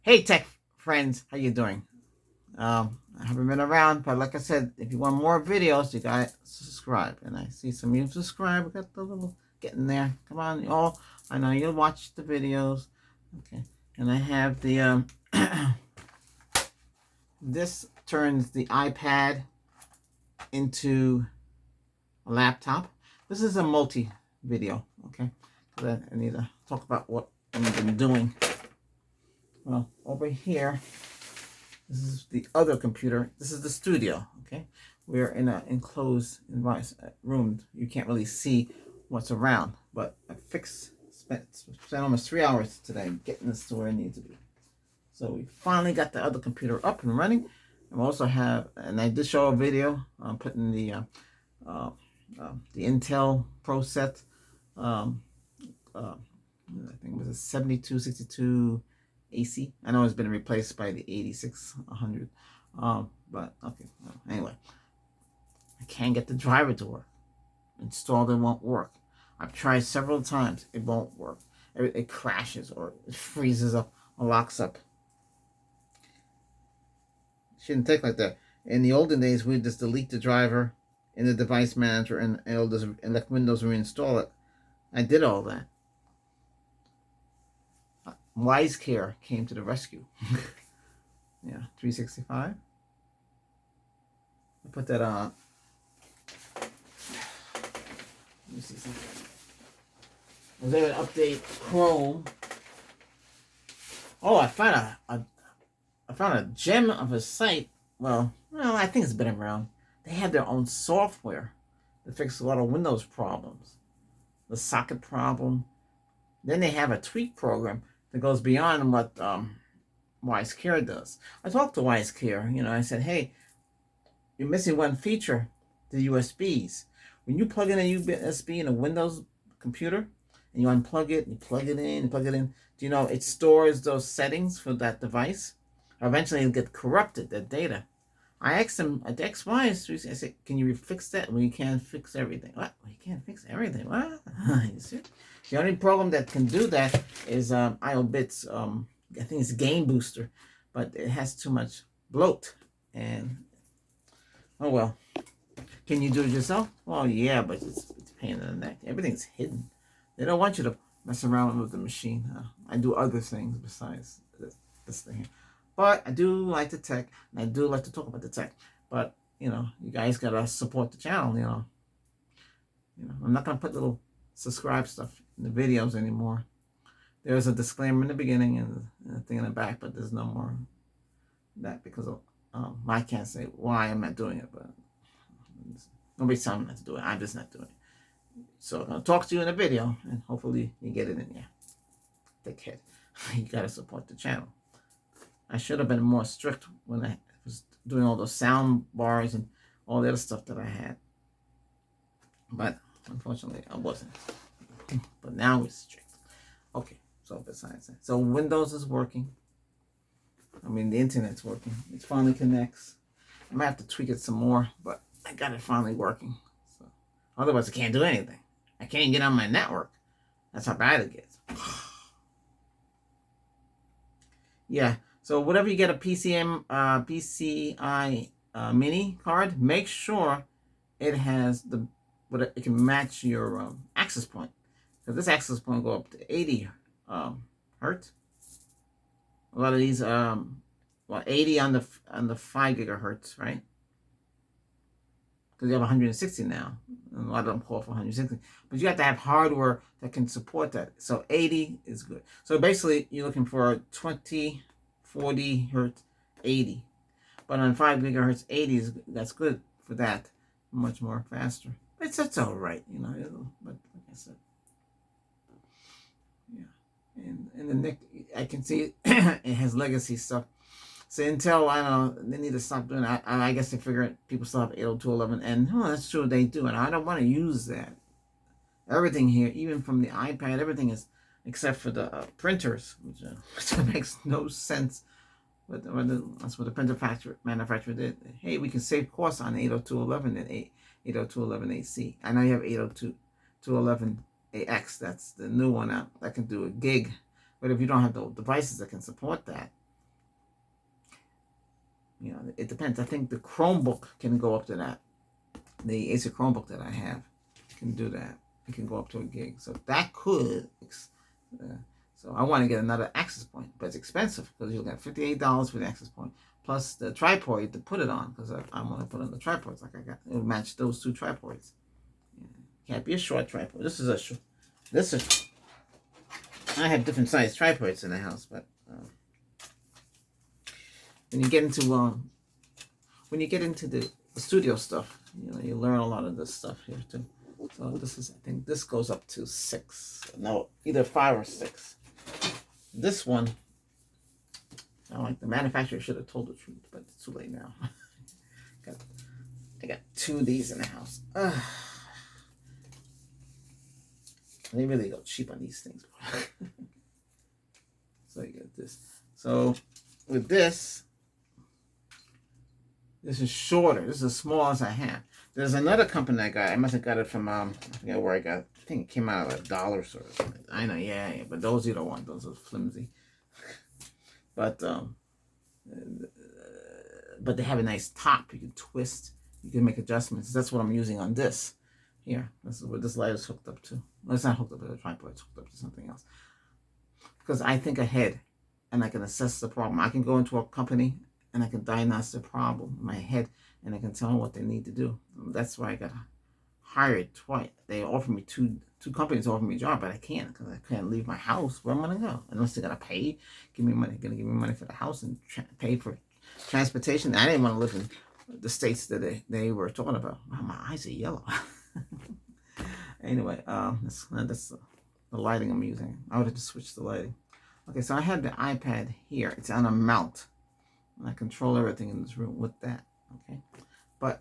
Hey tech friends, how you doing? I haven't been around, but like I said, if you want more videos, you gotta subscribe. And I see some of you subscribe. We got the little getting there. Come on, y'all. I know you'll watch the videos. Okay. And I have the this turns the iPad into a laptop. This is a multi video, okay? So I need to talk about what I've been doing. Well, over here, this is the other computer. This is the studio, okay? We're in an enclosed room. You can't really see what's around, but I spent almost 3 hours today getting this to where it needs to be. So we finally got the other computer up and running. And we also have, and I did show a video putting the Intel Pro set. I think it was a 7262 AC. I know it's been replaced by the 8600. But okay. Anyway, I can't get the driver to work. Installed, it won't work. I've tried several times. It won't work. It crashes or it freezes up or locks up. Shouldn't take like that. In the olden days, we'd just delete the driver in the device manager and let Windows reinstall it. I did all that. WiseCare came to the rescue. Yeah, 365. I put that on. Let me see something. I was able to update Chrome. Oh, I found a gem of a site. Well, I think it's been around. They have their own software to fix a lot of Windows problems. The socket problem. Then they have a tweak program that goes beyond what WiseCare does. I talked to WiseCare. I said, hey, you're missing one feature, the USBs. When you plug in a USB in a Windows computer and you unplug it, you plug it in, do you know it stores those settings for that device? Eventually it'll get corrupted, that data. I asked him at the XY, I said, can you fix that? Well, you can't fix everything. What? Well, you can't fix everything? What? You see? The only program that can do that is IOBits. I think it's Game Booster, but it has too much bloat. And, oh well. Can you do it yourself? Well, yeah, but it's a pain in the neck. Everything's hidden. They don't want you to mess around with the machine. I do other things besides this thing here. But I do like the tech, and I do like to talk about the tech. But, you guys got to support the channel, I'm not going to put little subscribe stuff in the videos anymore. There's a disclaimer in the beginning and a thing in the back, but there's no more that because of, I can't say why I'm not doing it, but nobody's telling me not to do it. I'm just not doing it. So I'm going to talk to you in a video, and hopefully you get it in there. Dickhead. You got to support the channel. I should have been more strict when I was doing all those sound bars and all the other stuff that I had. But unfortunately, I wasn't. But now it's strict. Okay, so besides that. So Windows is working. The internet's working. It finally connects. I might have to tweak it some more, but I got it finally working. So otherwise, I can't do anything. I can't even get on my network. That's how bad it gets. Yeah. So whatever you get a PCI mini card, make sure it has it can match your access point. So this access point will go up to 80 hertz. A lot of these 80 on the 5 gigahertz, right? Because you have 160 now, and a lot of them call for 160. But you have to have hardware that can support that. So 80 is good. So basically, you're looking for 20, 40 hertz, 80. But on 5 gigahertz, 80 that's good for that. Much more faster. It's all right, But like I said, yeah. And the NIC, I can see it has legacy stuff. So Intel, I don't know, they need to stop doing that. I guess they figure people still have 802.11n. Oh, that's true, they do. And I don't want to use that. Everything here, even from the iPad, everything is, except for the printers, which makes no sense. But that's what the printer manufacturer did. Hey, we can save costs on 802.11 and 802.11ac. I know you have 802.11ax. That's the new one out that can do a gig. But if you don't have the devices that can support that, You know, it depends. I think the Chromebook can go up to that. The Acer Chromebook that I have can do that. It can go up to a gig. So that could. So I want to get another access point, but it's expensive because you got $58 for the access point plus the tripod to put it on, because I want to put on the tripods like I got. It will match those two tripods. Yeah. Can't be a short tripod. This is a short. This is. I have different size tripods in the house, but when you get into the studio stuff, you know, you learn a lot of this stuff here too. So this is, I think this goes up to 6. No, either 5 or 6. This one, I like, the manufacturer should have told the truth, but it's too late now. I got 2 of these in the house. They really go cheap on these things. So you get this. So with this is shorter. This is the smallest I have. There's another company I got. I must have got it from, I forget where I got it. I think it came out of a dollar store or something. I know, yeah, but those you don't want. Those are flimsy. But they have a nice top. You can twist. You can make adjustments. That's what I'm using on this. Here, this is what this light is hooked up to. Well, it's not hooked up to the tripod. It's hooked up to something else. Because I think ahead, and I can assess the problem. I can go into a company and I can diagnose the problem in my head, and I can tell them what they need to do. That's why I got hired twice. They offered me two companies offered me a job, but I can't, because I can't leave my house. Where am I gonna go? Unless they're gonna pay, give me money, gonna give me money for the house and pay for transportation. I didn't want to live in the states that they were talking about. Wow, my eyes are yellow. Anyway, that's the lighting I'm using. I would have to switch the lighting. Okay, so I have the iPad here. It's on a mount. And I control everything in this room with that. Okay, but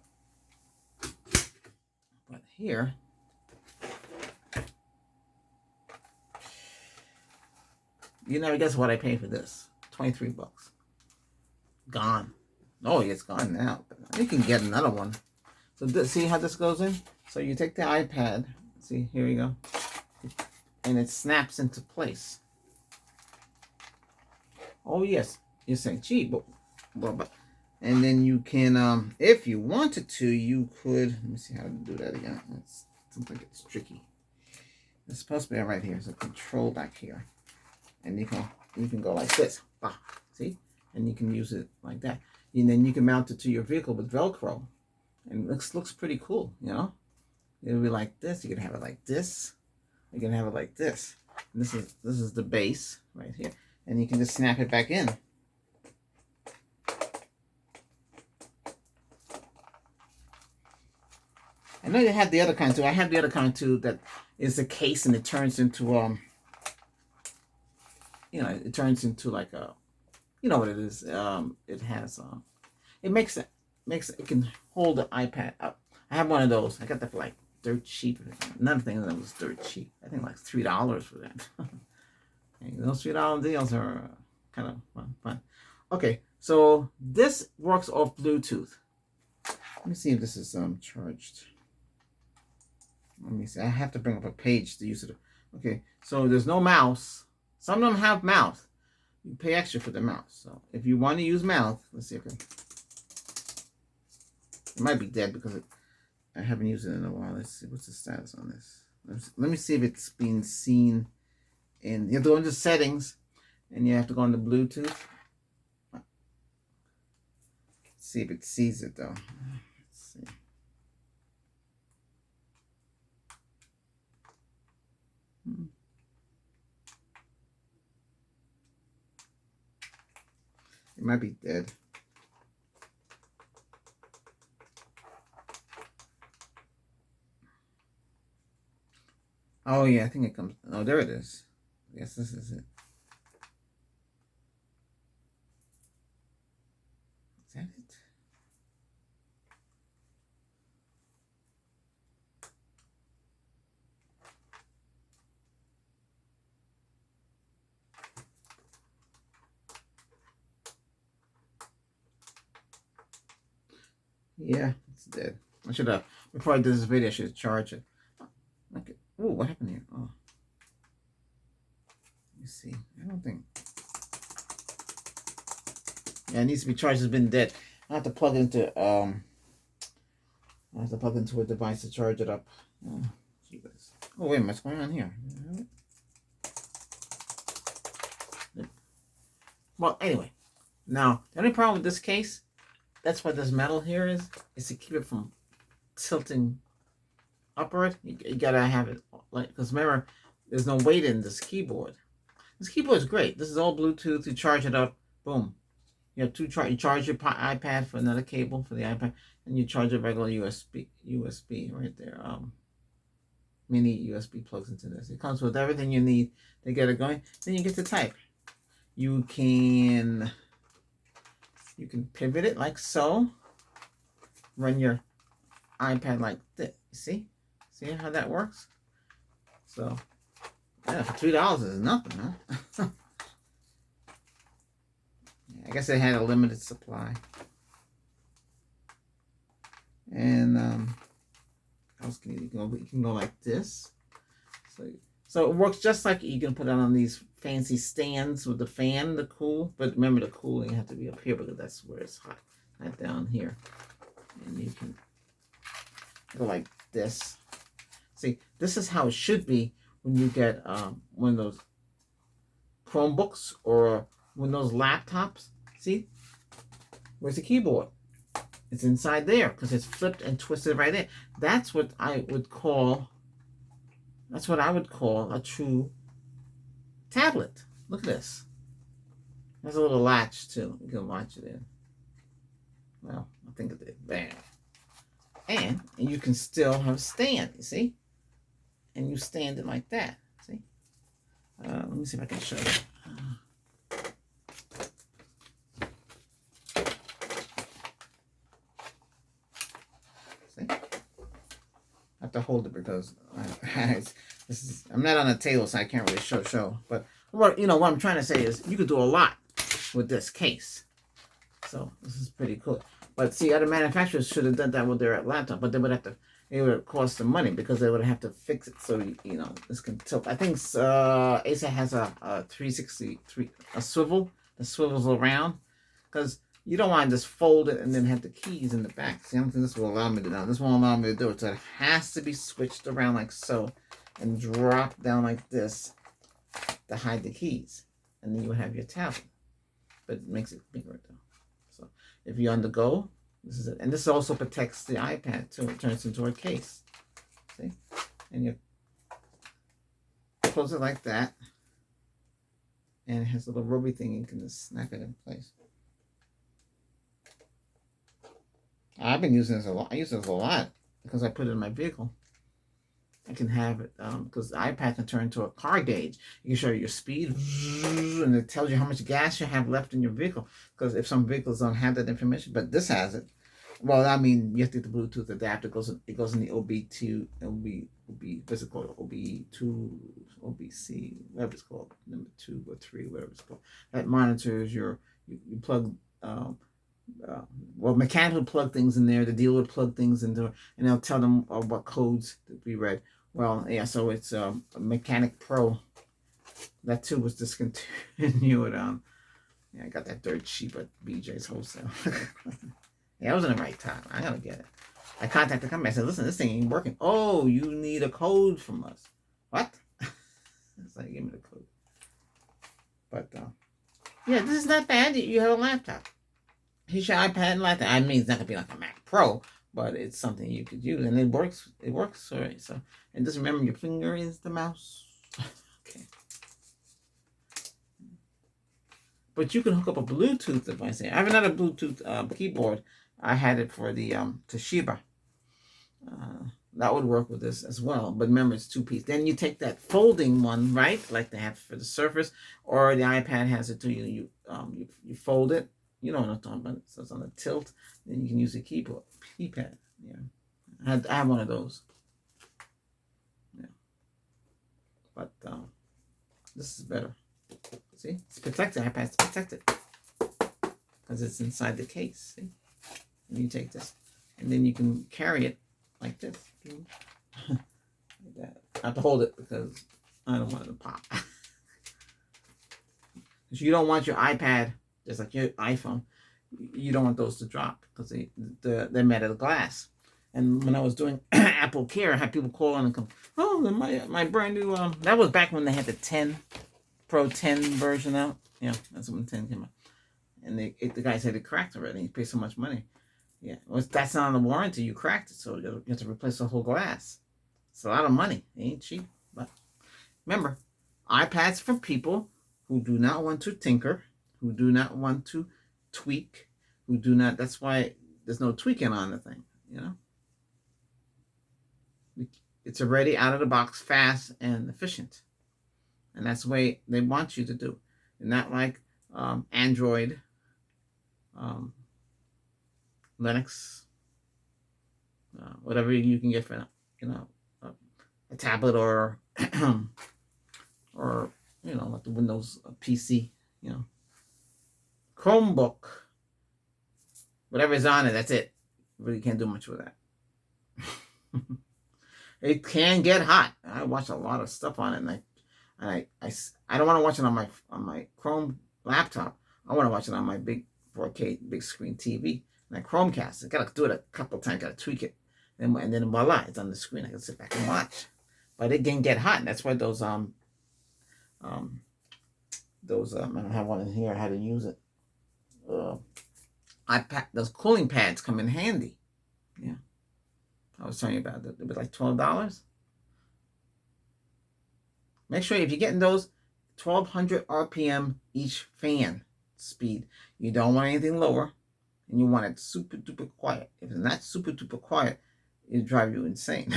here, you never guess what I paid for this. $23. Gone. Oh, it's gone now. But you can get another one. So see how this goes in? So you take the iPad. See, here you go. And it snaps into place. Oh, yes. You're saying, gee, but and then you can, if you wanted to, you could, let me see how to do that again. It seems like it's tricky. It's supposed to be right here. So control back here. And you can go like this. Ah, see? And you can use it like that. And then you can mount it to your vehicle with Velcro. And it looks pretty cool, you know? It'll be like this. You can have it like this. You can have it like this. And this is the base right here. And you can just snap it back in. I know you have the other kind too. I have the other kind too that is a case, and it turns into you know, it turns into like a, you know what it is. It has it can hold the iPad up. I have one of those. I got that for like dirt cheap. Another thing that was dirt cheap. I think like $3 for that. Those $3 deals are kind of fun. Okay, so this works off Bluetooth. Let me see if this is charged. Let me see. I have to bring up a page to use it. Okay, so there's no mouse. Some of them have mouse. You pay extra for the mouse. So if you want to use mouse, let's see. Okay, it might be dead because I haven't used it in a while. Let's see what's the status on this. Let me see if it's being seen. And you have to go into settings, and you have to go into Bluetooth. Let's see if it sees it though. Let's see. It might be dead. Oh yeah, I think it comes. Oh, there it is. Yes, this is it. Is that it? Yeah, it's dead. I should have, before I did this video, I should charge it. Okay. Oh, what happened here? Oh. Let me see. I don't think. Yeah, it needs to be charged. It's been dead. I have to plug it into I have to plug it into a device to charge it up. Oh, wait a minute, what's going on here? Well, anyway, now the only problem with this case, that's why this metal here is to keep it from tilting upward. You gotta have it like, because remember, there's no weight in this keyboard. This keyboard is great. This is all Bluetooth. You charge it up, boom. You have two charge. You charge your iPad for another cable for the iPad, and you charge a regular USB right there. Mini USB plugs into this. It comes with everything you need to get it going. Then you get to type. You can pivot it like so. Run your iPad like this. See how that works? So yeah, for $3 is nothing, huh? I guess they had a limited supply. And how else can you go? You can go like this. So it works just like you can put it on these fancy stands with the fan, the cool. But remember, the cooling has to be up here because that's where it's hot, not down here. And you can go like this. See, this is how it should be when you get one of those Chromebooks or Windows laptops. See, where's the keyboard? It's inside there because it's flipped and twisted right there. That's what I would call a true tablet. Look at this. There's a little latch too. You can latch it in. Well, I think it did. Bam. And you can still have a stand, you see? And you stand it like that. See? Let me see if I can show you. I have to hold it because I'm not on a table, so I can't really show. But what I'm trying to say is you could do a lot with this case. So this is pretty cool. But see, other manufacturers should have done that with their laptop, but it would cost them money because they would have to fix it so this can tilt. I think Acer has a 360 a swivel that swivels around because you don't want to just fold it and then have the keys in the back. See, I don't think this will allow me to do. This won't allow me to do it. So it has to be switched around like so and drop down like this to hide the keys. And then you have your tablet. But it makes it bigger though. So if you're on the go, this is it. And this also protects the iPad too. It turns into a case. See? And you close it like that. And it has a little rubbery thing. You can just snap it in place. I've been using this a lot. I use this a lot because I put it in my vehicle. I can have it because the iPad can turn into a car gauge. You can show your speed and it tells you how much gas you have left in your vehicle. Because if some vehicles don't have that information, but this has it. Well, I mean, you have to get the Bluetooth adapter. It goes in the OB2, what's it called? OB2, OBC, whatever it's called, number 2 or 3, whatever it's called. That monitors you plug. Well, mechanic would plug things in there. The dealer would plug things into it, and they'll tell them what codes to be read. Well, yeah, so it's a Mechanic Pro. That too was discontinued. Yeah, I got that dirt cheap at BJ's Wholesale. Yeah, I was in the right time. I gotta get it. I contacted the company. I said, listen, this thing ain't working. Oh, you need a code from us. What? So they gave me the code. But, yeah, this is not bad. You have a laptop. Here's your iPad and laptop. I mean, it's not going to be like a Mac Pro, but it's something you could use. And it works. It works. All right. So, and just remember your finger is the mouse. Okay. But you can hook up a Bluetooth device. I have another Bluetooth keyboard. I had it for the Toshiba. That would work with this as well. But remember, it's 2-piece. Then you take that folding one, right? Like they have for the Surface, or the iPad has it too. You fold it. You know what I'm talking about. So it's on the tilt. Then you can use the keypad. Yeah, I have one of those. Yeah, but this is better. See, it's protected. iPad's protected because it's inside the case. See, and you take this, and then you can carry it like this. Like that. I have to hold it because I don't want it to pop. Because you don't want your iPad, just like your iPhone, You don't want those to drop because they're made out of glass. And when I was doing Apple Care, I had people call in and come, oh, my brand new, that was back when they had the 10, Pro 10 version out. Yeah, that's when 10 came out. And the guy said it cracked already. He paid so much money. Yeah, well, that's not on the warranty. You cracked it, so you have to replace the whole glass. It's a lot of money. It ain't cheap. But remember, iPads for people who do not want to tinker, who do not want to tweak, who do not. That's why there's no tweaking on the thing. You know, it's already out of the box, fast and efficient, and that's the way they want you to do. And not like Android, Linux, whatever you can get for a tablet or or like the Windows PC, Chromebook, whatever is on it, that's it. Really can't do much with that. It can get hot. I watch a lot of stuff on it, and I don't want to watch it on my Chrome laptop. I want to watch it on my big 4K big screen TV. My Chromecast. I gotta do it a couple of times. Gotta tweak it, and then voila, it's on the screen. I can sit back and watch. But it can get hot, and that's why those I don't have one in here. How to use it? Those cooling pads come in handy. Yeah, I was telling you about that. It was like $12. Make sure if you're getting those 1200 RPM each fan speed, you don't want anything lower. And you want it super duper quiet. If it's not super duper quiet, it'll drive you insane.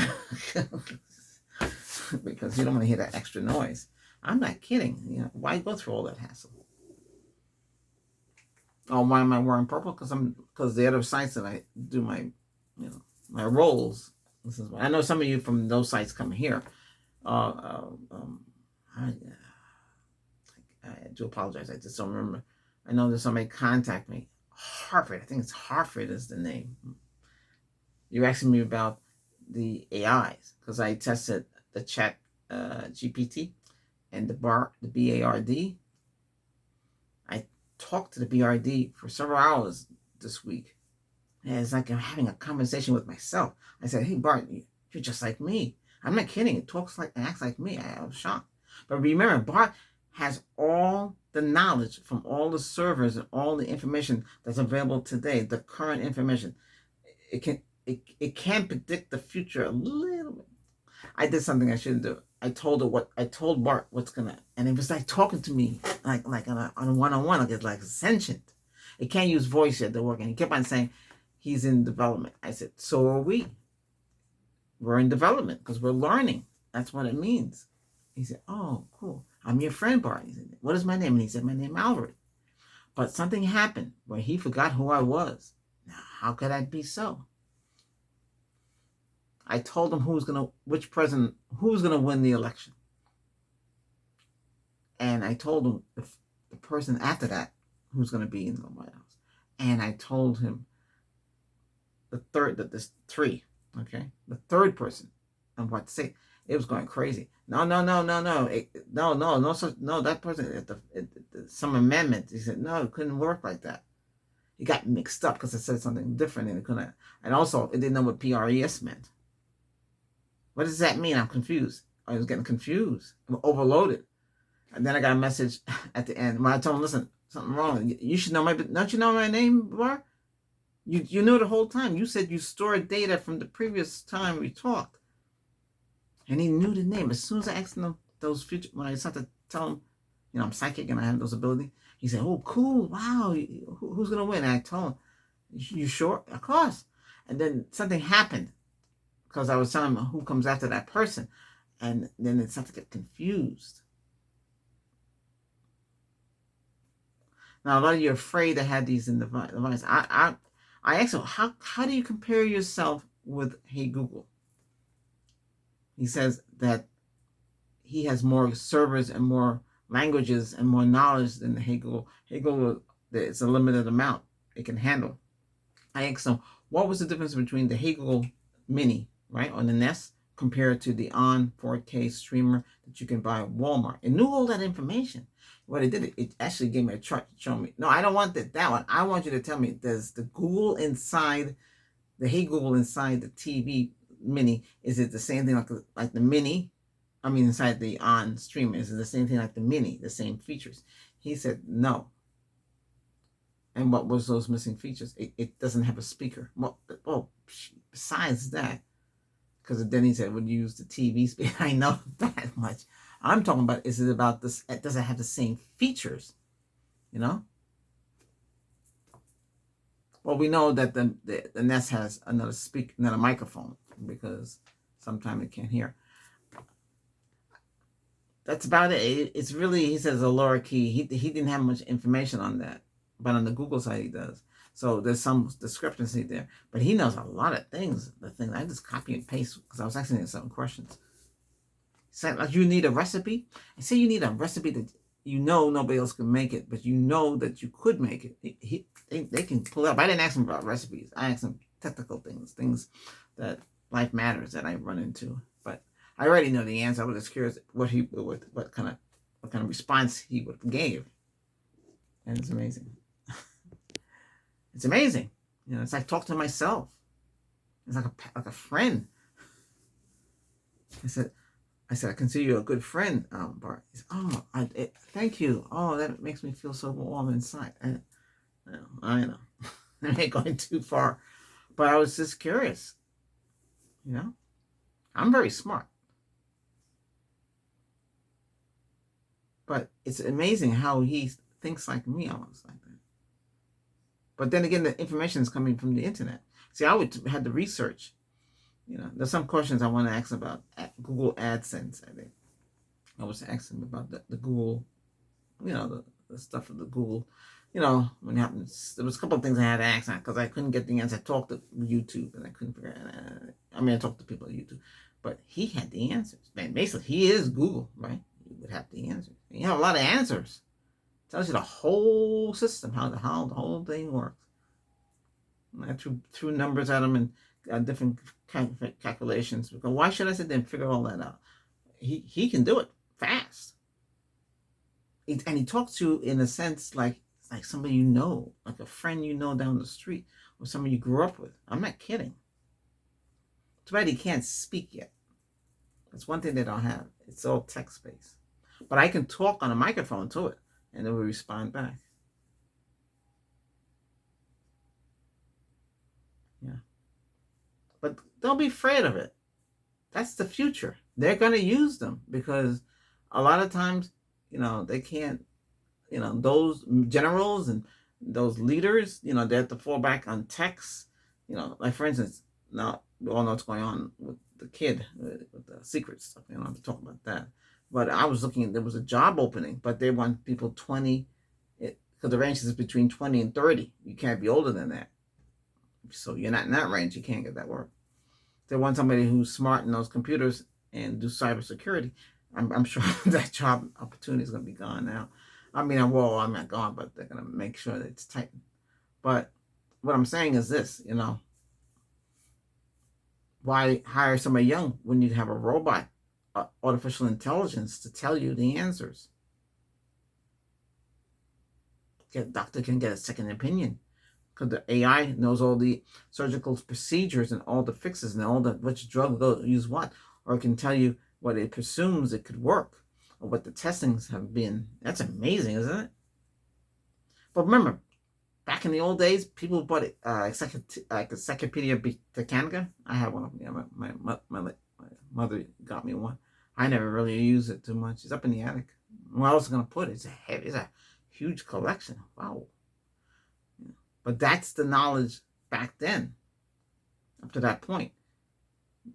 Because you don't want to hear that extra noise. I'm not kidding. Why go through all that hassle? Oh, why am I wearing purple? Because the other sites that I do my rolls. I know some of you from those sites come here. I do apologize. I just don't remember. I know that somebody contact me. Harvard, I think it's Harvard is the name. You're asking me about the AIs because I tested the Chat GPT and the BARD. I talked to the BRD for several hours this week, and it's like I'm having a conversation with myself. I said, "Hey Bart, you're just like me." I'm not kidding. It talks like and acts like me. I was shocked. But remember, Bart has all the knowledge from all the servers and all the information that's available today, the current information. It can predict the future a little bit. I did something I shouldn't do. I told Bart what's gonna, and it was like talking to me like on a one-on-one, like it's like sentient. It can't use voice yet to work, and he kept on saying he's in development. I said, so are we. We're in development because we're learning. That's what it means. He said, oh, cool. I'm your friend, Bart. He said, what is my name? And he said, my name Albert. But something happened where he forgot who I was. Now, how could that be so? I told him who's gonna win the election. And I told him the person after that who's gonna be in the White House. And I told him there's three, okay? The third person and what to say. It was going crazy. No. That person, some amendment. He said, no, it couldn't work like that. He got mixed up because I said something different and it couldn't. And also, it didn't know what PRES meant. What does that mean? I'm confused. I was getting confused. I'm overloaded. And then I got a message at the end. When I told him, listen, something wrong. You should know don't you know my name, Bar? You knew the whole time. You said you stored data from the previous time we talked. And he knew the name. As soon as I asked him those future, when I started to tell him, I'm psychic and I have those abilities, he said, oh, cool, wow, who's going to win? And I told him, you sure? Of course. And then something happened because I was telling him who comes after that person. And then it started to get confused. Now, a lot of you are afraid to have these in the device. I asked him, how do you compare yourself with Hey Google? He says that he has more servers and more languages and more knowledge than the Hey Google. Hey Google, it's a limited amount it can handle. I asked him, what was the difference between the Hey Google Mini, right, on the Nest compared to the ON 4K streamer that you can buy at Walmart. It knew all that information. What it did, it actually gave me a chart to show me. No, I don't want that one. I want you to tell me, does the Google inside, the Hey Google inside the TV Mini, is it the same thing like the Mini? I mean, inside the ON streamer, is it the same thing like the Mini, the same features? He said no. And what was those missing features? It doesn't have a speaker. Well, besides that, because then he said would use the TV speaker. I know that much. I'm talking about, is it about this? It doesn't have the same features, you know? Well, we know that the Nest has another microphone, because sometimes it can't hear. That's about it. It's really, he says, a lower key. He didn't have much information on that, but on the Google side he does. So there's some discrepancy there. But he knows a lot of things. The thing I just copy and paste because I was asking him some questions. He said, like, you need a recipe. I say you need a recipe that you know nobody else can make it, but you know that you could make it. They can pull it up. I didn't ask him about recipes. I asked him technical things that life matters that I run into. But I already know the answer. I was just curious what kind of response he would have gave. And it's amazing. It's amazing. You know, it's like talking to myself. It's like a friend. I said, I consider you a good friend, Bart. He said, oh, thank you. Oh, that makes me feel so warm inside. I know. I ain't going too far. But I was just curious. You know? I'm very smart. But it's amazing how he thinks like me, almost like that. But then again, the information is coming from the internet. See, I would have to research. You know, there's some questions I want to ask about Google AdSense. I think I was asking about the Google, you know, the stuff of the Google. You know, when it happens, there was a couple of things I had to ask because I couldn't get the answer. I talked to YouTube and I couldn't figure it out. I talked to people at YouTube, but he had the answers. Man, basically, he is Google, right? He would have the answers. And you have a lot of answers. Tells you the whole system, how the whole thing works. I threw numbers at him and different calculations. Because why should I sit there and figure all that out? He can do it fast. And he talks to you in a sense like somebody you know, like a friend you know down the street, or somebody you grew up with. I'm not kidding. Too bad he can't speak yet. That's one thing they don't have. It's all text-based. But I can talk on a microphone to it, and it will respond back. Yeah. But don't be afraid of it. That's the future. They're going to use them because a lot of times, you know, they can't, you know, those generals and those leaders, you know, they have to fall back on text. You know, like for instance, now we all know what's going on with the kid, with the secret stuff. You know, I'm talking about that. But I was looking, there was a job opening, but they want people 20, because the range is between 20 and 30. You can't be older than that. So you're not in that range, you can't get that work. They want somebody who's smart in those computers and do cybersecurity. I'm sure that job opportunity is going to be gone now. I mean, well, I'm not gone, but they're going to make sure that it's tightened. But what I'm saying is this, you know, why hire somebody young when you have a robot, artificial intelligence to tell you the answers? A doctor can get a second opinion because the AI knows all the surgical procedures and all the fixes and all the which drug go use what, or it can tell you what it presumes it could work or what the testings have been. That's amazing, isn't it? But remember, back in the old days, people bought Encyclopedia Britannica. I have one of them. Yeah, my mother got me one. I never really used it too much. It's up in the attic. Where else is going to put it? It's a huge collection. Wow. Yeah. But that's the knowledge back then. Up to that point,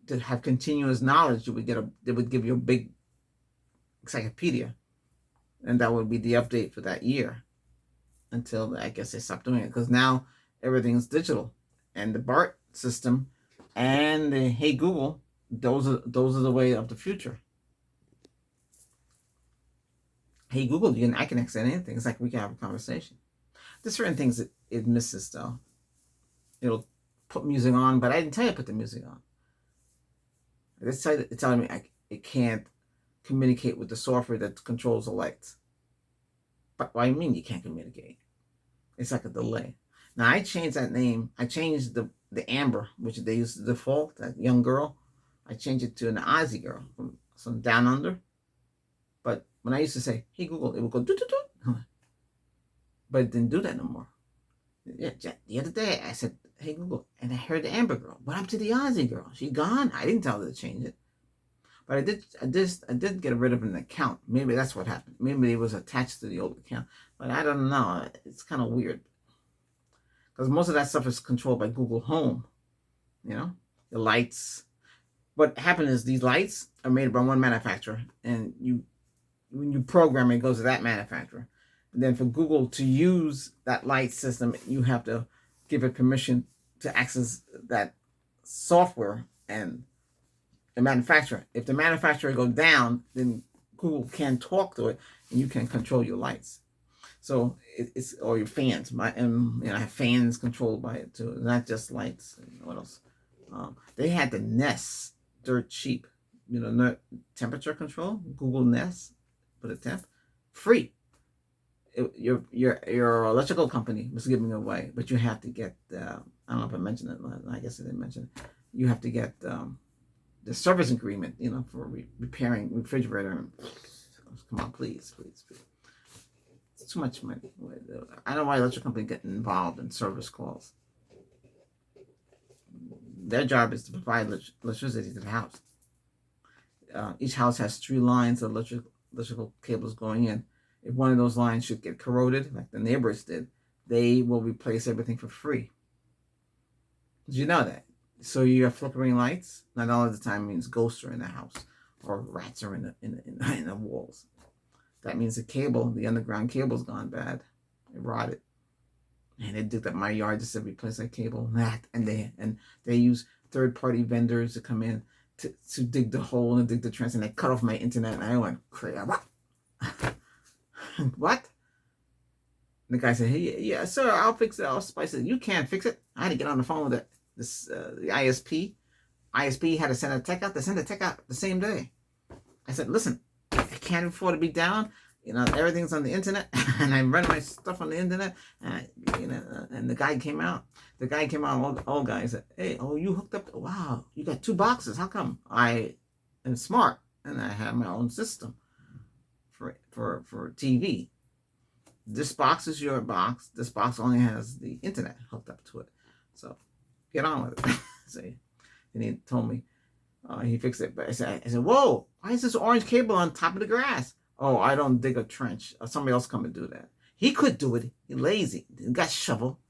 to have continuous knowledge, they would give you a big encyclopedia, and that would be the update for that year. Until I guess they stopped doing it, because now everything's digital, and the BART system and the Hey Google, those are the way of the future. Hey Google, I can access anything. It's like we can have a conversation. There's certain things that it misses though. It'll put music on, but I didn't tell you to put the music on. This site it's telling me it can't communicate with the software that controls the lights. But what do you mean you can't communicate? It's like a delay. Now I changed that name. I changed the Amber, which they used to default, that young girl. I changed it to an Aussie girl from some down under. But when I used to say, "Hey Google," it would go do do do. But it didn't do that no more. Yeah, the other day I said, "Hey Google," and I heard the Amber girl. What happened to the Aussie girl? She gone. I didn't tell her to change it. But I did get rid of an account. Maybe that's what happened. Maybe it was attached to the old account. But I don't know. It's kind of weird. Because most of that stuff is controlled by Google Home. You know? The lights. What happened is these lights are made by one manufacturer. And when you program it, it goes to that manufacturer. And then for Google to use that light system, you have to give it permission to access that software and the manufacturer. If the manufacturer goes down, then Google can talk to it and you can control your lights. So it's or your fans. I have fans controlled by it too, not just lights. What else? They had the Nest, dirt cheap. Temperature control. Google Nest, put a temp, free. Your electrical company was giving it away, but you have to get. I don't know if I mentioned it. I guess I didn't mention it. You have to get the service agreement, for repairing refrigerator. Come on, please. It's too much money. I don't know why electric company get involved in service calls. Their job is to provide electricity to the house. Each house has 3 lines of electrical cables going in. If one of those lines should get corroded, like the neighbors did, they will replace everything for free. Did you know that? So you have flickering lights. Not all of the time means ghosts are in the house or rats are in the walls. That means the underground cable's gone bad. It rotted. And they dig up my yard just to replace that cable. And they use third-party vendors to come in to dig the hole and dig the trench, and they cut off my internet, and I went crazy. What? And the guy said, "Hey, yeah, sir, I'll fix it. I'll spice it." "You can't fix it." I had to get on the phone with the ISP. ISP had to send a tech out. They sent a tech out the same day. I said, "Listen, I can't afford to be down. Everything's on the internet, and I run my stuff on the internet." And the guy came out. The guy came out, old guy, said, "Hey, you hooked up? Wow, you got 2 boxes. How come?" I am smart, and I have my own system for TV. This box is your box. This box only has the internet hooked up to it. So get on with it. See, and he told me he fixed it. But I said, "Whoa, why is this orange cable on top of the grass?" "Oh, I don't dig a trench. Somebody else come and do that." He could do it. He's lazy. He got shovel.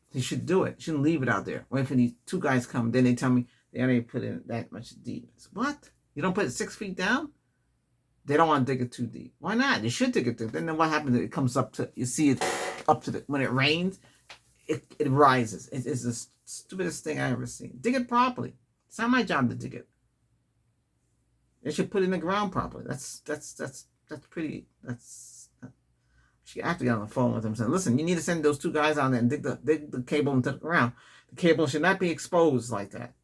He should do it. He shouldn't leave it out there. Wait for these 2 guys come. Then they tell me they only put in that much deep. Said, what? You don't put it 6 feet down? They don't want to dig it too deep. Why not? You should dig it deep. Then what happens? It comes up to, you see it up to when it rains, it rises. It's the stupidest thing I ever seen. Dig it properly. It's not my job to dig it. They should put it in the ground properly. That's pretty. I have to get on the phone with them and say, "Listen, you need to send those 2 guys on there and dig the cable into the ground. The cable should not be exposed like that."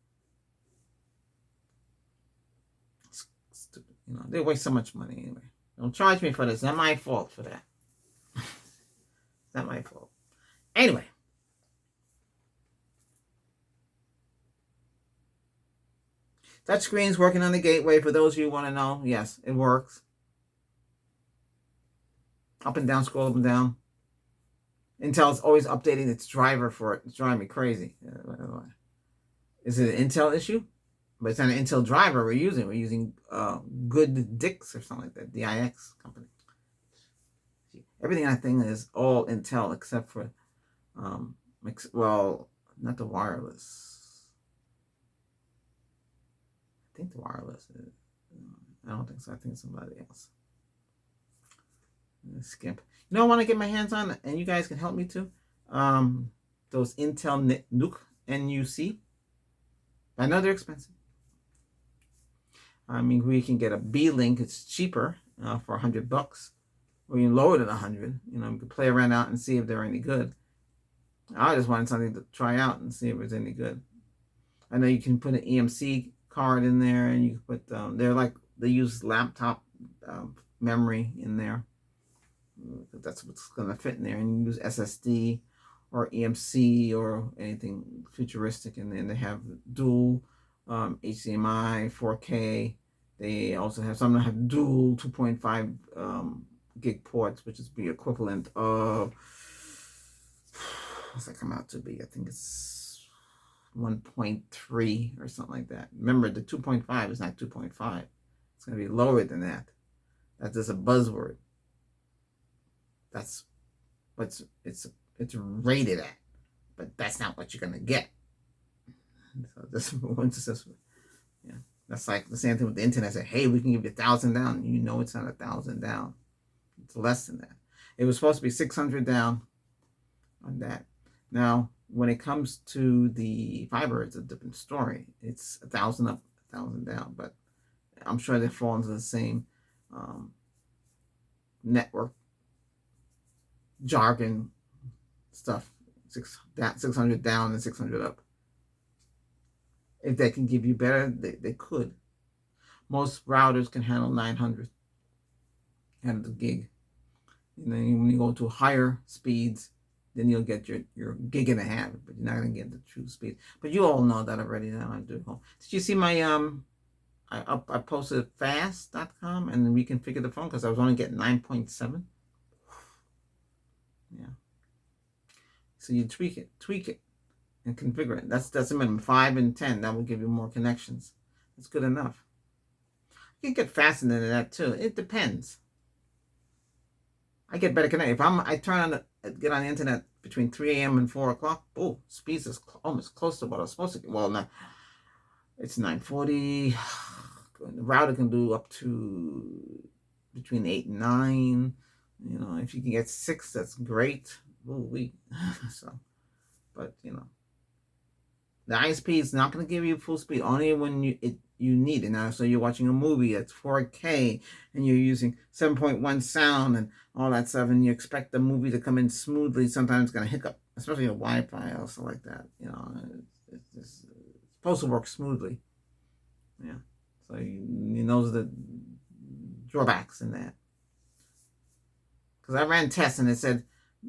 Stupid. They waste so much money anyway. Don't charge me for this. It's not my fault for that. It's not my fault. Anyway. Touchscreen's working on the gateway. For those of you who want to know, yes, it works. Up and down, scroll up and down. Intel's always updating its driver for it. It's driving me crazy. Is it an Intel issue? But it's not an Intel driver we're using. We're using Good Dix or something like that. DIX company. Everything I think is all Intel except for, not the wireless. I think the wireless is. I don't think so. I think it's somebody else. Skimp. I want to get my hands on, and you guys can help me too. Those Intel NUC, NUC. I know they're expensive. I mean, we can get a B-Link. It's cheaper for $100. Or you can lower it at $100. We can play around out and see if they're any good. I just wanted something to try out and see if it's any good. I know you can put an EMC card in there, and you can put they're like, they use laptop memory in there. That's what's going to fit in there, and you use SSD or EMC or anything futuristic, and then they have dual HDMI 4K. They also have some that have dual 2.5 gig ports, which is the equivalent of, what's that come out to be? I think it's 1.3 or something like that. Remember, the 2.5 is not 2.5. It's going to be lower than that. That's just a buzzword. That's what it's rated at, but that's not what you're going to get. So this yeah, that's like the same thing with the internet. Say, hey, we can give you 1,000 down. You know it's not 1,000 down. It's less than that. It was supposed to be 600 down on that. Now, when it comes to the fiber, it's a different story. It's 1,000 up, 1,000 down, but I'm sure they fall into the same network jargon stuff. 600 down and 600 up. If they can give you better, they could. Most routers can handle 900 and the gig. And then when you go to higher speeds, then you'll get your gig and a half, but you're not going to get the true speed. But you all know that already. That I do. Did you see my I posted fast.com and reconfigured the phone because I was only getting 9.7. Yeah. So you tweak it, and configure it. That's a minimum. 5 and 10. That will give you more connections. That's good enough. You can get faster than that too. It depends. I get better connection. If I get on the internet between 3 a.m. and 4 o'clock, oh, speeds is almost close to what I was supposed to get. Well, now it's 940. The router can do up to between 8 and 9. You know, if you can get 6, that's great. Ooh, so, but you know, the ISP is not going to give you full speed, only when you need it. Now, so you're watching a movie that's 4K and you're using 7.1 sound and all that stuff, and you expect the movie to come in smoothly. Sometimes it's going to hiccup, especially a Wi-Fi also like that. You know, it's supposed to work smoothly. Yeah, so you know the drawbacks in that. Because I ran tests and it said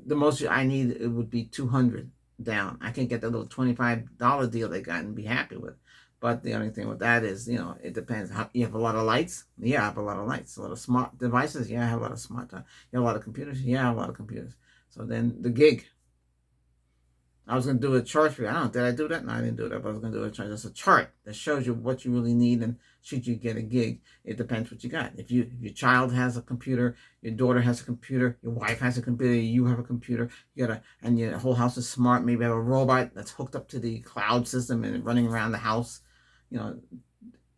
the most I need, it would be 200 down. I can't get the little $25 deal they got and be happy with. But the only thing with that is, you know, it depends. You have a lot of lights? Yeah, I have a lot of lights. A lot of smart devices? Yeah, I have a lot of smart. You have a lot of computers? Yeah, I have a lot of computers. So then the gig. I was going to do a chart for you. I don't know. Did I do that? No, I didn't do that. But I was going to do a chart. Just a chart that shows you what you really need, and should you get a gig, it depends what you got. If your child has a computer, your daughter has a computer, your wife has a computer, you have a computer, and your whole house is smart. Maybe have a robot that's hooked up to the cloud system and running around the house. You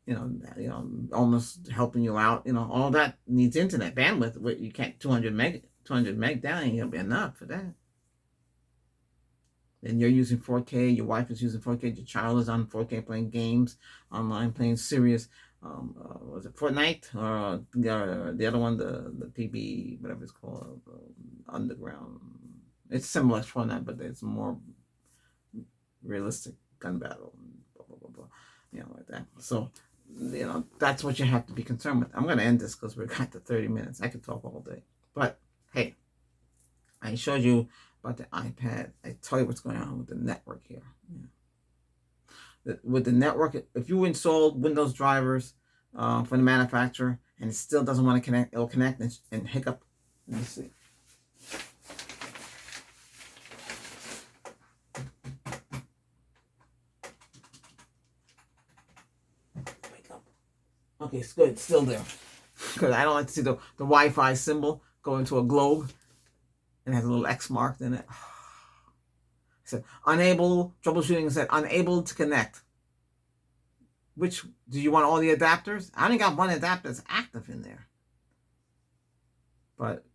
know, almost helping you out. You know, all that needs internet bandwidth. You can't 200 meg down ain't gonna be enough for that. Then you're using 4K, your wife is using 4K, your child is on 4K playing games online, playing serious, was it Fortnite? Or the other one, the PB, whatever it's called, Underground. It's similar to Fortnite, but it's more realistic gun battle, blah, blah, blah, blah, you know, like that. So, you know, that's what you have to be concerned with. I'm going to end this because we're got to 30 minutes. I could talk all day. But, hey, I showed you about the iPad. I tell you what's going on with the network here. Yeah. With the network, if you installed Windows drivers from the manufacturer and it still doesn't want to connect, it'll connect and hiccup. Let me see. Wake up. Okay, it's good. It's still there. Because I don't like to see the Wi-Fi symbol go into a globe. And has a little X marked in it. It said unable, troubleshooting, it said unable to connect. Which, do you want all the adapters? I only got one adapter that's active in there. But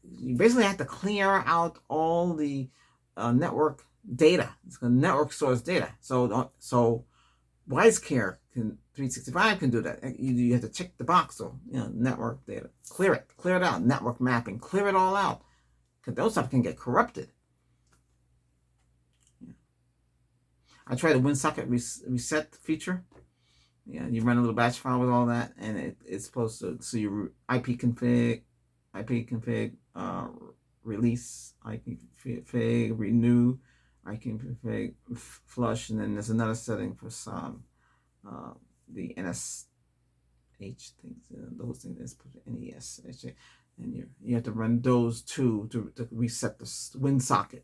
you basically have to clear out all the network data. It's the network source data. So WiseCare 365 can do that. You have to check the box. So, you know, network data. Clear it out. Network mapping. Clear it all out. Because those stuff can get corrupted. Yeah. I tried the WinSocket reset feature. Yeah, you run a little batch file with all that, and it's supposed to, so you IP config, release, IP config, renew, IP config, flush, and then there's another setting for some, the NSH things, those things, let's put NES, and you have to run those two to reset the WinSocket,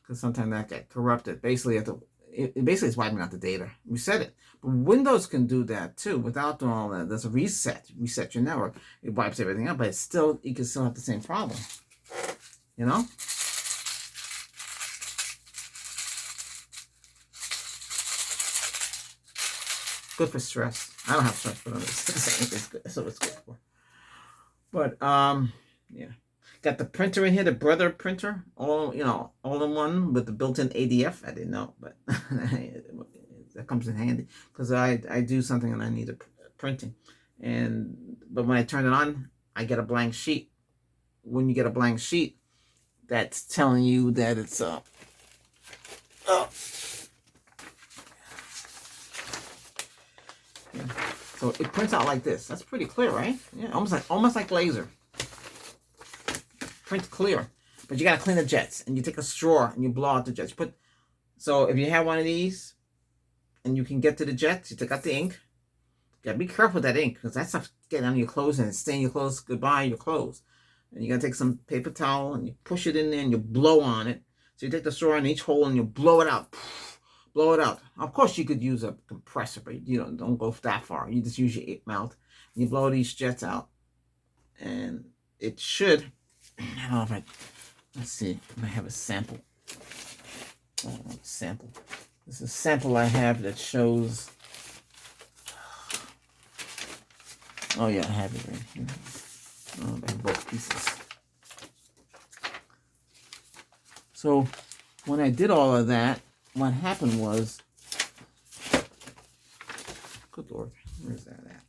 because sometimes that get corrupted. Basically, it basically is wiping out the data. Reset it. But Windows can do that too without doing all that. There's a reset. Reset your network. It wipes everything out, but it's still, you can still have the same problem. You know? Good for stress. I don't have stress, but it's good. That's what it's good for. But yeah. Got the printer in here, the Brother printer, all in one with the built-in ADF. I didn't know, but that comes in handy because I do something and I need a printing, but when I turn it on, I get a blank sheet. When you get a blank sheet, that's telling you that it's yeah. So it prints out like this. That's pretty clear, right? Yeah, almost like laser. Print clear, but you gotta clean the jets, and you take a straw and you blow out the jets. So if you have one of these and you can get to the jets, you take out the ink. You gotta be careful with that ink because that stuff's getting on your clothes and it's staining your clothes goodbye, your clothes. And you gotta take some paper towel and you push it in there and you blow on it. So you take the straw in each hole and you blow it out. Blow it out. Of course you could use a compressor, but you don't go that far. You just use your mouth and you blow these jets out. And it should, I don't know if let's see if I have a sample. I don't have a sample. This is a sample I have that shows. Oh yeah, I have it right here. Oh, I have both pieces. So when I did all of that, what happened was, good Lord, where's that at?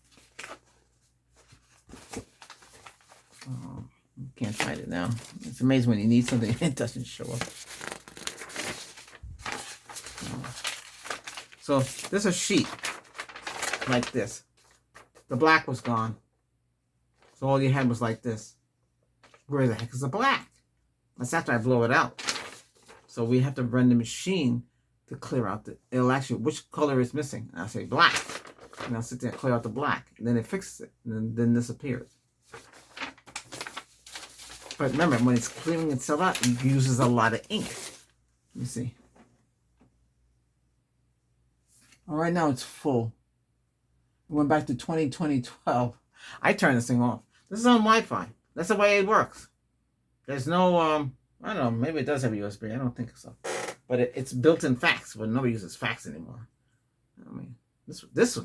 Can't find it now. It's amazing when you need something, it doesn't show up. So there's a sheet like this. The black was gone. So all you had was like this. Where the heck is the black? That's after I blow it out. So we have to run the machine to clear out it'll actually, which color is missing? And I'll say black. And I'll sit there and clear out the black. And then it fixes it. And then this appears. But remember, when it's clearing itself out, it uses a lot of ink. Let me see. All right, now it's full. It went back to 2012. I turned this thing off. This is on Wi-Fi. That's the way it works. There's no, I don't know, maybe it does have USB. I don't think so. But it's built-in fax, but nobody uses fax anymore. I mean, this